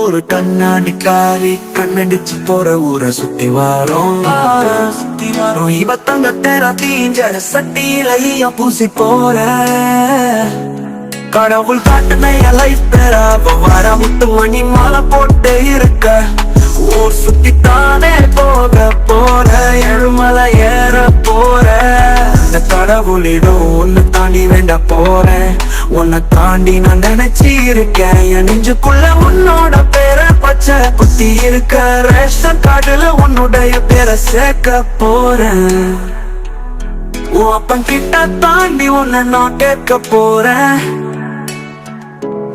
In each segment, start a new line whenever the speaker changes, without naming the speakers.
ஒரு கண்ணாடிக்காரி கண்ணடிச்சு போற ஊரை சுத்தி வாரோம் இவ தங்க தேரா தீஞ்ச சட்டியிலையும் பூசி போற கடவுள் காட்டுனைய லைஃப் பெறா வர முத்து மணி மாலை போட்டு இருக்க ஊர் சுத்தித்தானே போக போற எழுமலை ஏற போற இந்த கடவுளிடம் ஒன்னு தாண்டி வேண்ட போறேன் உன்னை தாண்டி நான் நினைச்சு இருக்கேன் என் நெஞ்சுக்குள்ள உன்னோட பேரை பச்சை குத்தி இருக்க ரேஷன் கார்டுல உன்னுடைய பேரை சேர்க்க போறேன் உன் அப்பன் கிட்ட தாண்டி உன்னை நான் கேட்க போறேன்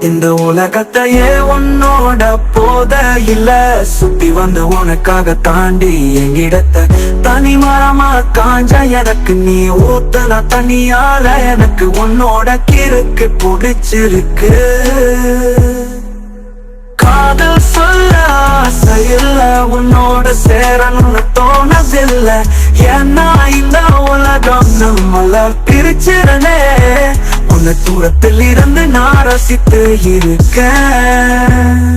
இந்த உலகத்தையே உன்னோட போத இல்ல சுத்தி வந்து உனக்காக தாண்டி எங்கிடத்த தனி மரமா காஞ்ச எனக்கு நீ ஊத்தன தனியால எனக்கு உன்னோட கிறுக்கு பிடிச்சிருக்கு காதல் சொல்ல ஆசை இல்ல உன்னோட சேரணும்னு தோணதில்லை ஏன்னா இந்த உலகம் நம்மள பிரிச்சிருந்தே உன்னை தூரத்தில் இருந்து நான் ரசித்து இருக்கேன்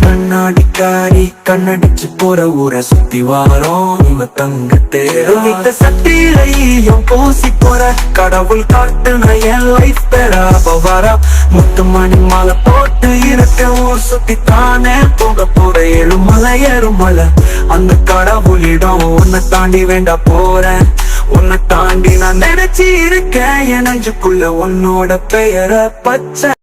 கண்ணாடிக்காரி கண்ணடிச்சு போற ஊரை சுத்தி வாரோம் இவ தங்க தேரோட சட்டியிலையும் பூசி போற கடவுள் காட்டுன என் லைஃப் பெறா வர முத்து மணி மாலை போட்டு இருக்க ஊர் சுத்தி தானே போக போற எழுமலை ஏறுமலை அந்த கடவுளிடம் உன்னை தாண்டி வேண்ட போறேன் உன்னை தாண்டி நான் நினைச்சு இருக்கேன் என் நெஞ்சுக்குள்ள உன்னோட பெயரை பச்சை